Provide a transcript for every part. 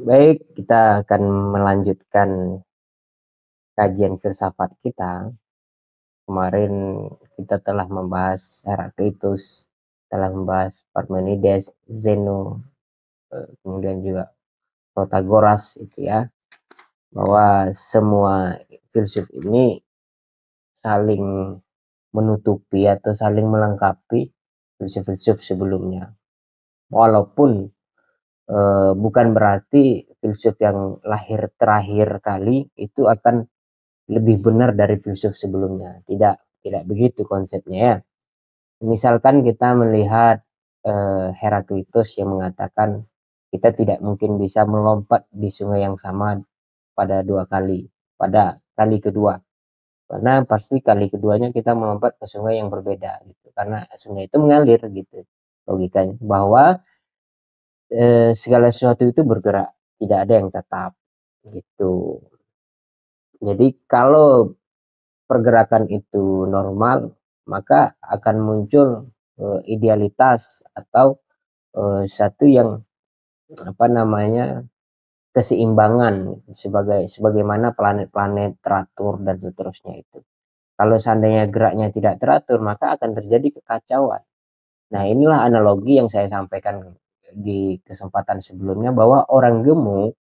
Baik, kita akan melanjutkan kajian filsafat kita. Kemarin kita telah membahas Heraklitus, telah membahas Parmenides, Zeno, kemudian juga Protagoras itu ya, bahwa semua filsuf ini saling menutupi atau saling melengkapi filsuf-filsuf sebelumnya. Walaupun bukan berarti filsuf yang lahir terakhir kali itu akan lebih benar dari filsuf sebelumnya. Tidak begitu konsepnya ya. Misalkan kita melihat Heraklitus yang mengatakan kita tidak mungkin bisa melompat di sungai yang sama pada dua kali, pada kali kedua. Karena pasti kali keduanya kita melompat ke sungai yang berbeda gitu. Karena sungai itu mengalir gitu logikanya, bahwa segala sesuatu itu bergerak, tidak ada yang tetap gitu. Jadi kalau pergerakan itu normal, maka akan muncul idealitas atau satu yang apa namanya keseimbangan sebagaimana planet-planet teratur dan seterusnya itu. Kalau seandainya geraknya tidak teratur, maka akan terjadi kekacauan. Nah, inilah analogi yang saya sampaikan di kesempatan sebelumnya, bahwa orang gemuk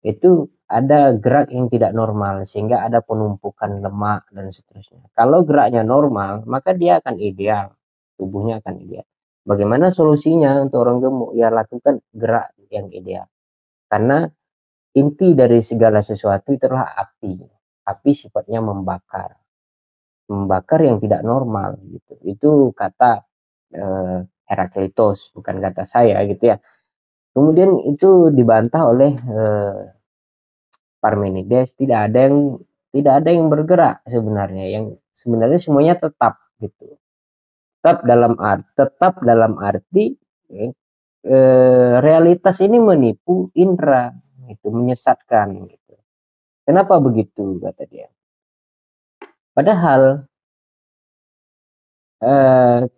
itu ada gerak yang tidak normal sehingga ada penumpukan lemak dan seterusnya. Kalau geraknya normal, maka dia akan ideal, tubuhnya akan ideal. Bagaimana solusinya untuk orang gemuk? Ya lakukan gerak yang ideal. Karena inti dari segala sesuatu itulah api. Api sifatnya membakar. Membakar yang tidak normal gitu. Itu kata Heraklitus, bukan kata saya gitu ya. Kemudian itu dibantah oleh Parmenides, tidak ada yang bergerak sebenarnya, yang sebenarnya semuanya tetap gitu. Tetap dalam arti realitas ini menipu indera, itu menyesatkan gitu. Kenapa begitu kata dia? Padahal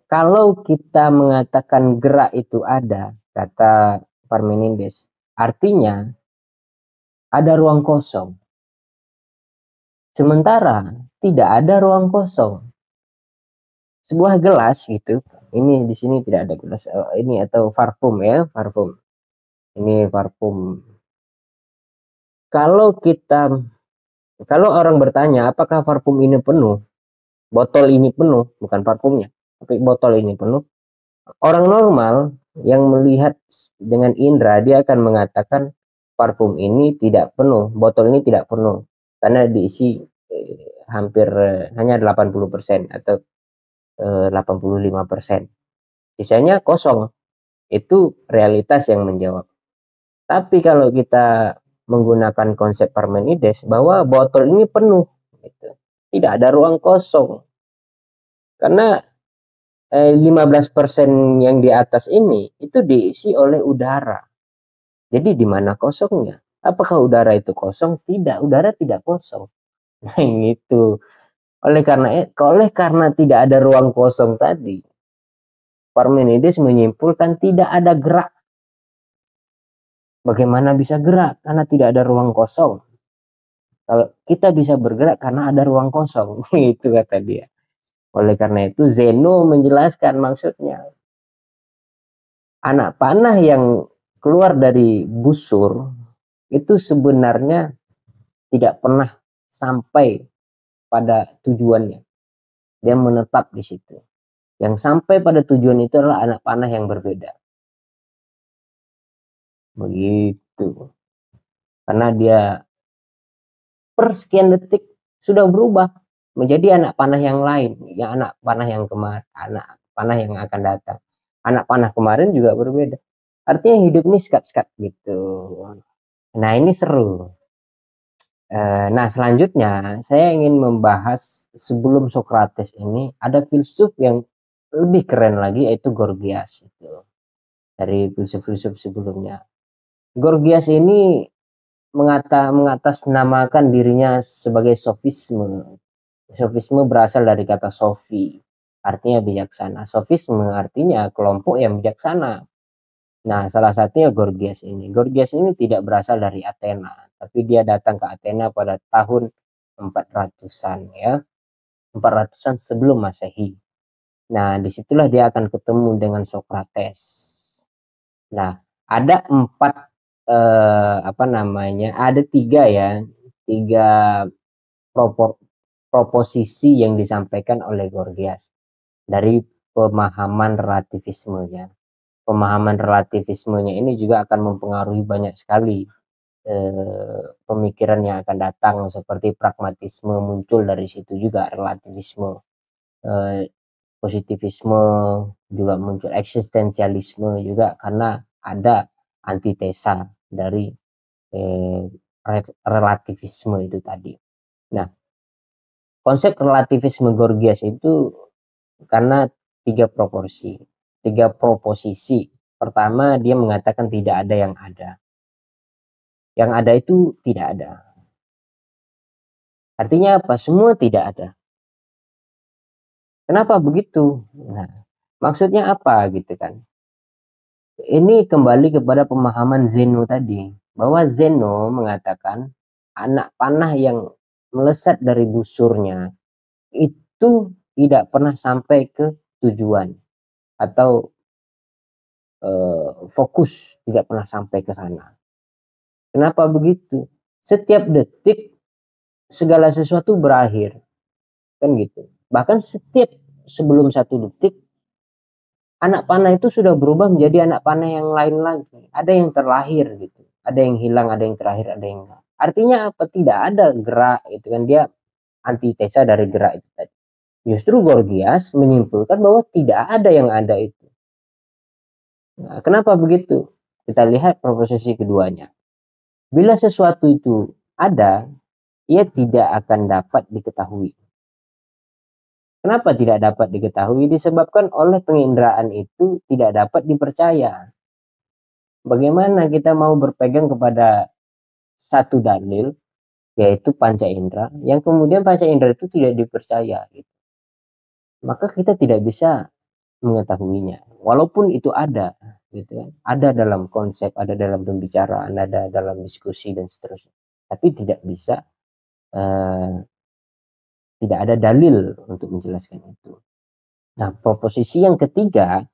kalau kita mengatakan gerak itu ada, kata Parmenides, artinya ada ruang kosong. Sementara tidak ada ruang kosong. Sebuah gelas gitu. Ini di sini tidak ada gelas. Ini atau parfum ya, parfum. Ini parfum. Kalau kita kalau orang bertanya apakah parfum ini penuh, botol ini penuh, bukan parfumnya, tapi botol ini penuh. Orang normal yang melihat dengan indera dia akan mengatakan parfum ini tidak penuh, botol ini tidak penuh karena diisi hampir hanya 80% atau 85%. Sisanya kosong. Itu realitas yang menjawab. Tapi kalau kita menggunakan konsep Parmenides bahwa botol ini penuh, gitu. Tidak ada ruang kosong. Karena 15% yang di atas ini itu diisi oleh udara. Jadi di mana kosongnya? Apakah udara itu kosong? Tidak, udara tidak kosong. Nah, itu. Oleh karena tidak ada ruang kosong tadi, Parmenides menyimpulkan tidak ada gerak. Bagaimana bisa gerak? Karena tidak ada ruang kosong. Kalau kita bisa bergerak karena ada ruang kosong. Itu kata dia. Oleh karena itu Zeno menjelaskan maksudnya. Anak panah yang keluar dari busur itu sebenarnya tidak pernah sampai pada tujuannya. Dia menetap di situ. Yang sampai pada tujuan itu adalah anak panah yang berbeda. Begitu. Karena dia per sekian detik sudah berubah menjadi anak panah yang lain, ya anak panah yang kemarin, anak panah yang akan datang. Anak panah kemarin juga berbeda. Artinya hidup ini sekat-sekat gitu. Nah ini seru. Nah selanjutnya saya ingin membahas sebelum Socrates ini ada filsuf yang lebih keren lagi, yaitu Gorgias itu, dari filsuf-filsuf sebelumnya. Gorgias ini mengatasnamakan dirinya sebagai sofisme. Sofisme berasal dari kata sofi, artinya bijaksana. Sofisme artinya kelompok yang bijaksana. Nah, salah satunya Gorgias ini. Gorgias ini tidak berasal dari Athena, tapi dia datang ke Athena pada tahun 400-an ya, 400-an sebelum Masehi. Nah, disitulah dia akan ketemu dengan Socrates. Nah, ada empat apa namanya? Ada tiga ya, tiga proposisi yang disampaikan oleh Gorgias dari pemahaman relativismenya. Pemahaman relativismenya ini juga akan mempengaruhi banyak sekali pemikiran yang akan datang, seperti pragmatisme muncul dari situ juga, relativisme, positivisme juga muncul, eksistensialisme juga, karena ada antitesa dari relativisme itu tadi. Nah, konsep relativisme Gorgias itu karena tiga proposisi. Pertama, dia mengatakan tidak ada yang ada. Yang ada itu tidak ada. Artinya apa? Semua tidak ada. Kenapa begitu? Nah, maksudnya apa gitu kan? Ini kembali kepada pemahaman Zeno tadi, bahwa Zeno mengatakan anak panah yang melesat dari busurnya itu tidak pernah sampai ke tujuan, atau fokus tidak pernah sampai ke sana. Kenapa begitu? Setiap detik segala sesuatu berakhir, kan gitu. Bahkan setiap sebelum satu detik, anak panah itu sudah berubah menjadi anak panah yang lain lagi. Ada yang terlahir gitu, ada yang hilang, ada yang terakhir, ada yang enggak. Artinya apa? Tidak ada gerak, itu kan dia antitesa dari gerak itu tadi. Justru Gorgias menyimpulkan bahwa tidak ada yang ada itu. Nah, kenapa begitu? Kita lihat proposisi keduanya. Bila sesuatu itu ada, ia tidak akan dapat diketahui. Kenapa tidak dapat diketahui? Disebabkan oleh penginderaan itu tidak dapat dipercaya. Bagaimana kita mau berpegang kepada satu dalil, yaitu panca indera, yang kemudian panca indera itu tidak dipercaya, gitu. Maka kita tidak bisa mengetahuinya, walaupun itu ada, gitu kan? Ada dalam konsep, ada dalam pembicaraan, ada dalam diskusi dan seterusnya. Tapi tidak bisa, tidak ada dalil untuk menjelaskan itu. Nah, proposisi yang ketiga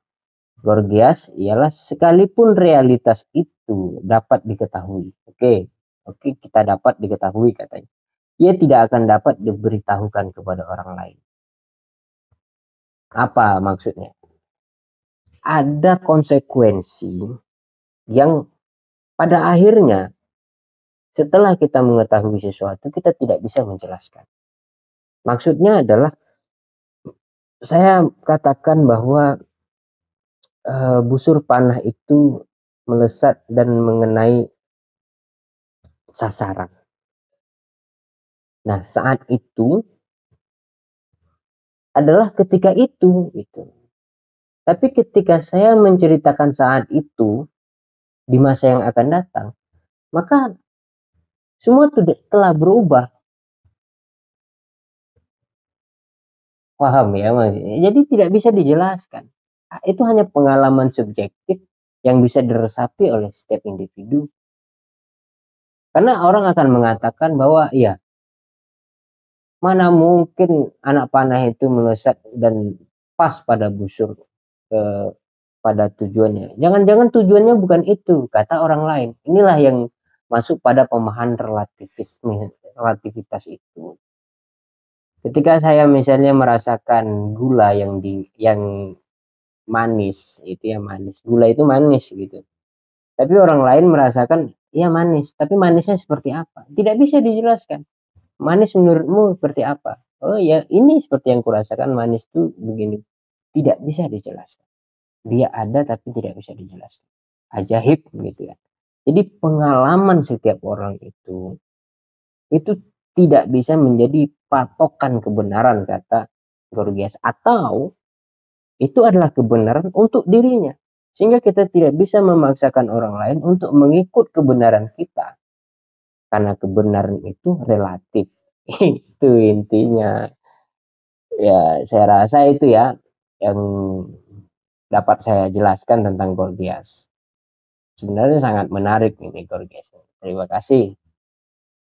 Gorgias ialah sekalipun realitas itu dapat diketahui. Oke, kita dapat diketahui katanya. Ia tidak akan dapat diberitahukan kepada orang lain. Apa maksudnya? Ada konsekuensi yang pada akhirnya setelah kita mengetahui sesuatu, kita tidak bisa menjelaskan. Maksudnya adalah, saya katakan bahwa busur panah itu melesat dan mengenai sasaran. Nah, saat itu adalah ketika itu, gitu. Tapi ketika saya menceritakan saat itu di masa yang akan datang, maka semua telah berubah. Paham ya, maksudnya? Jadi tidak bisa dijelaskan. Itu hanya pengalaman subjektif yang bisa diresapi oleh setiap individu. Karena orang akan mengatakan bahwa ya, mana mungkin anak panah itu melesat dan pas pada busur, pada tujuannya. Jangan-jangan tujuannya bukan itu, kata orang lain. Inilah yang masuk pada pemahaman relativitas itu. Ketika saya misalnya merasakan gula yang manis, itu ya manis. Gula itu manis gitu. Tapi orang lain merasakan ya manis, tapi manisnya seperti apa? Tidak bisa dijelaskan. Manis menurutmu seperti apa? Oh ya, ini seperti yang kurasakan, manis itu begini. Tidak bisa dijelaskan. Dia ada tapi tidak bisa dijelaskan. Ajaib gitu ya. Jadi pengalaman setiap orang itu tidak bisa menjadi patokan kebenaran, kata Gorgias, atau itu adalah kebenaran untuk dirinya, sehingga kita tidak bisa memaksakan orang lain untuk mengikut kebenaran kita, karena kebenaran itu relatif. Itu intinya ya, saya rasa itu ya yang dapat saya jelaskan tentang Gorgias. sebenarnya sangat menarik ini Gorges. Terima kasih.